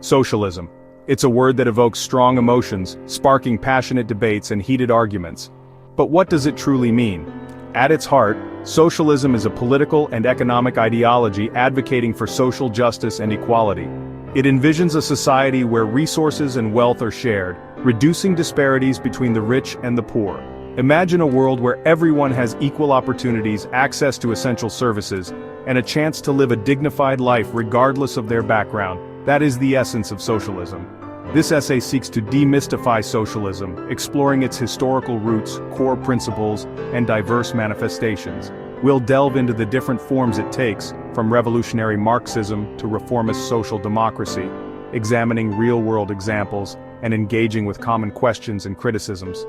Socialism. It's a word that evokes strong emotions, sparking passionate debates and heated arguments. But what does it truly mean? At its heart, socialism is a political and economic ideology advocating for social justice and equality. It envisions a society where resources and wealth are shared, reducing disparities between the rich and the poor. Imagine a world where everyone has equal opportunities, access to essential services, and a chance to live a dignified life regardless of their background. That is the essence of socialism. This essay seeks to demystify socialism, exploring its historical roots, core principles, and diverse manifestations. We'll delve into the different forms it takes, from revolutionary Marxism to reformist social democracy, examining real-world examples and engaging with common questions and criticisms.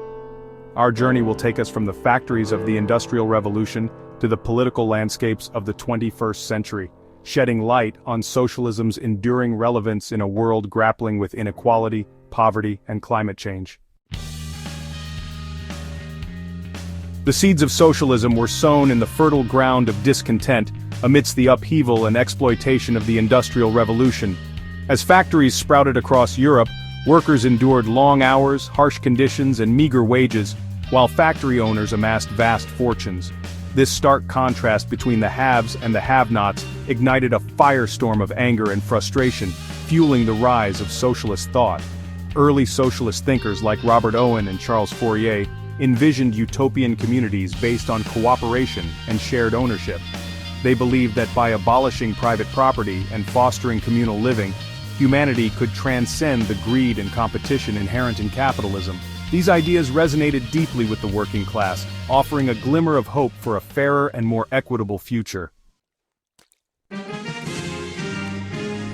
Our journey will take us from the factories of the Industrial Revolution to the political landscapes of the 21st century, shedding light on socialism's enduring relevance in a world grappling with inequality, poverty, and climate change. The seeds of socialism were sown in the fertile ground of discontent amidst the upheaval and exploitation of the Industrial Revolution. As factories sprouted across Europe, workers endured long hours, harsh conditions, and meager wages, while factory owners amassed vast fortunes. This stark contrast between the haves and the have-nots ignited a firestorm of anger and frustration, fueling the rise of socialist thought. Early socialist thinkers like Robert Owen and Charles Fourier envisioned utopian communities based on cooperation and shared ownership. They believed that by abolishing private property and fostering communal living, humanity could transcend the greed and competition inherent in capitalism. These ideas resonated deeply with the working class, offering a glimmer of hope for a fairer and more equitable future.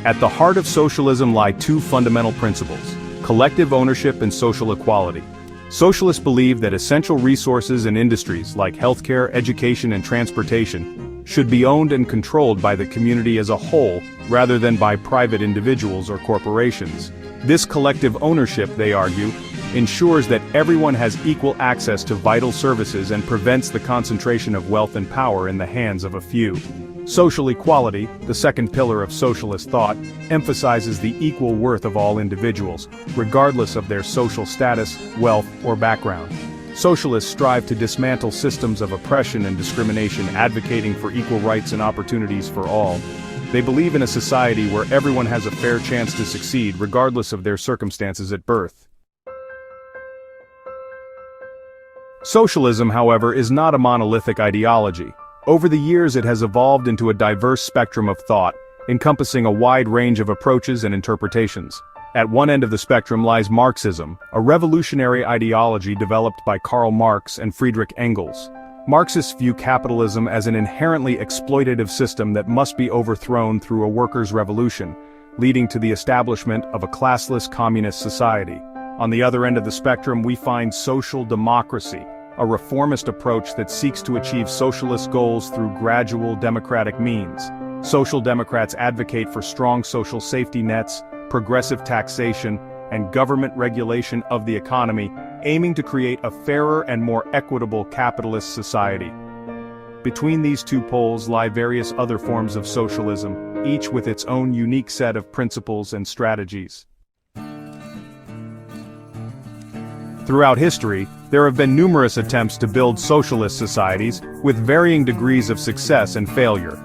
At the heart of socialism lie two fundamental principles: collective ownership and social equality. Socialists believe that essential resources and industries like healthcare, education, and transportation should be owned and controlled by the community as a whole rather than by private individuals or corporations. This collective ownership, they argue, ensures that everyone has equal access to vital services and prevents the concentration of wealth and power in the hands of a few. Social equality, the second pillar of socialist thought, emphasizes the equal worth of all individuals, regardless of their social status, wealth, or background. Socialists strive to dismantle systems of oppression and discrimination, advocating for equal rights and opportunities for all. They believe in a society where everyone has a fair chance to succeed regardless of their circumstances at birth. Socialism, however, is not a monolithic ideology. Over the years it has evolved into a diverse spectrum of thought, encompassing a wide range of approaches and interpretations. At one end of the spectrum lies Marxism, a revolutionary ideology developed by Karl Marx and Friedrich Engels. Marxists view capitalism as an inherently exploitative system that must be overthrown through a workers' revolution, leading to the establishment of a classless communist society. On the other end of the spectrum we find social democracy, a reformist approach that seeks to achieve socialist goals through gradual democratic means. Social democrats advocate for strong social safety nets, progressive taxation, and government regulation of the economy, aiming to create a fairer and more equitable capitalist society. Between these two poles lie various other forms of socialism, each with its own unique set of principles and strategies. Throughout history, there have been numerous attempts to build socialist societies, with varying degrees of success and failure.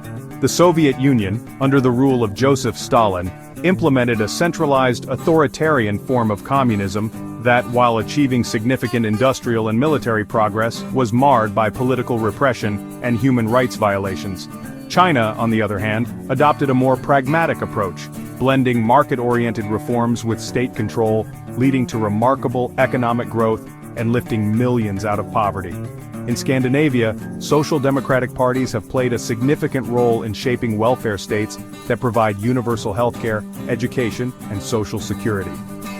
The Soviet Union, under the rule of Joseph Stalin, implemented a centralized, authoritarian form of communism that, while achieving significant industrial and military progress, was marred by political repression and human rights violations. China, on the other hand, adopted a more pragmatic approach, blending market-oriented reforms with state control, leading to remarkable economic growth and lifting millions out of poverty. In Scandinavia, social democratic parties have played a significant role in shaping welfare states that provide universal healthcare, education, and social security.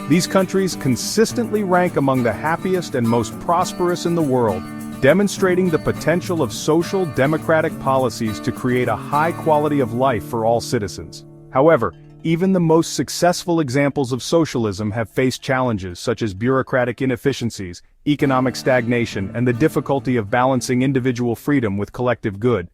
These countries consistently rank among the happiest and most prosperous in the world, demonstrating the potential of social democratic policies to create a high quality of life for all citizens. However, even the most successful examples of socialism have faced challenges such as bureaucratic inefficiencies, economic stagnation, and the difficulty of balancing individual freedom with collective good.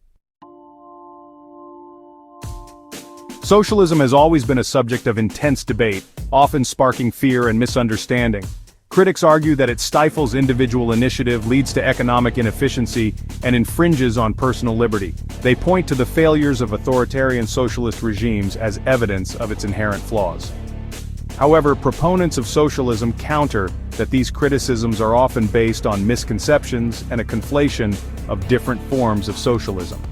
Socialism has always been a subject of intense debate, often sparking fear and misunderstanding. Critics argue that it stifles individual initiative, leads to economic inefficiency, and infringes on personal liberty. They point to the failures of authoritarian socialist regimes as evidence of its inherent flaws. However, proponents of socialism counter that these criticisms are often based on misconceptions and a conflation of different forms of socialism.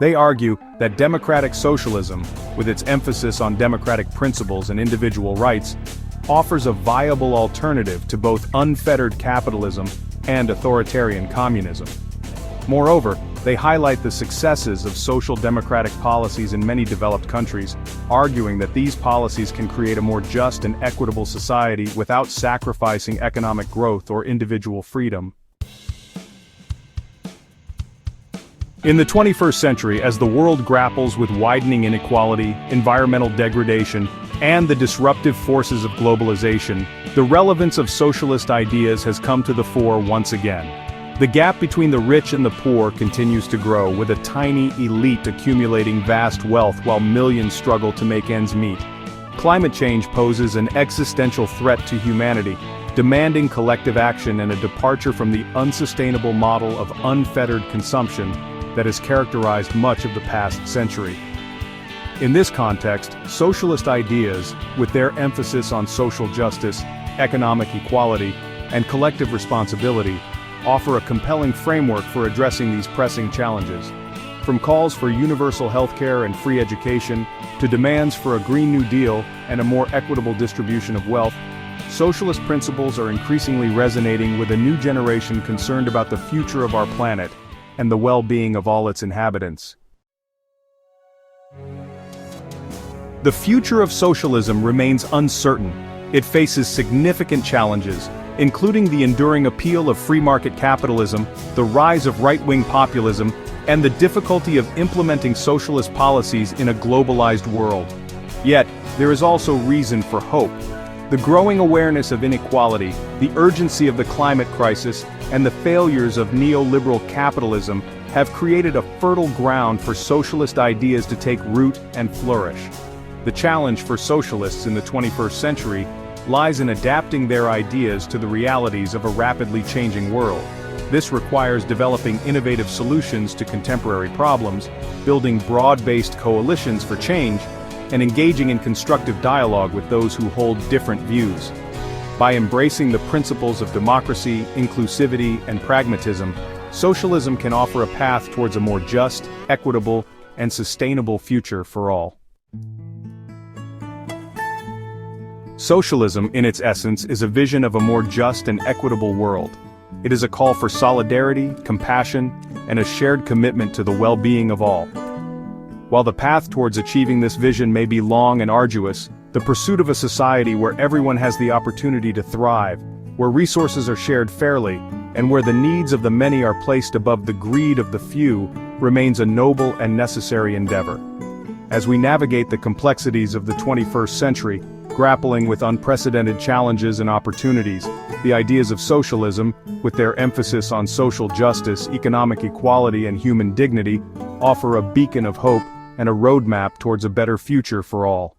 They argue that democratic socialism, with its emphasis on democratic principles and individual rights, offers a viable alternative to both unfettered capitalism and authoritarian communism. Moreover, they highlight the successes of social democratic policies in many developed countries, arguing that these policies can create a more just and equitable society without sacrificing economic growth or individual freedom. In the 21st century, as the world grapples with widening inequality, environmental degradation, and the disruptive forces of globalization, the relevance of socialist ideas has come to the fore once again. The gap between the rich and the poor continues to grow, with a tiny elite accumulating vast wealth while millions struggle to make ends meet. Climate change poses an existential threat to humanity, demanding collective action and a departure from the unsustainable model of unfettered consumption that has characterized much of the past century. In this context, socialist ideas, with their emphasis on social justice, economic equality, and collective responsibility, offer a compelling framework for addressing these pressing challenges. From calls for universal healthcare and free education, to demands for a Green New Deal and a more equitable distribution of wealth, socialist principles are increasingly resonating with a new generation concerned about the future of our planet and the well-being of all its inhabitants. The future of socialism remains uncertain. It faces significant challenges, including the enduring appeal of free market capitalism, the rise of right-wing populism, and the difficulty of implementing socialist policies in a globalized world. Yet, there is also reason for hope. The growing awareness of inequality, the urgency of the climate crisis, and the failures of neoliberal capitalism have created a fertile ground for socialist ideas to take root and flourish. The challenge for socialists in the 21st century lies in adapting their ideas to the realities of a rapidly changing world. This requires developing innovative solutions to contemporary problems, building broad-based coalitions for change, and engaging in constructive dialogue with those who hold different views. By embracing the principles of democracy, inclusivity, and pragmatism, socialism can offer a path towards a more just, equitable, and sustainable future for all. Socialism, in its essence, is a vision of a more just and equitable world. It is a call for solidarity, compassion, and a shared commitment to the well-being of all. While the path towards achieving this vision may be long and arduous, the pursuit of a society where everyone has the opportunity to thrive, where resources are shared fairly, and where the needs of the many are placed above the greed of the few, remains a noble and necessary endeavor. As we navigate the complexities of the 21st century, grappling with unprecedented challenges and opportunities, the ideas of socialism, with their emphasis on social justice, economic equality, and human dignity, offer a beacon of hope and a roadmap towards a better future for all.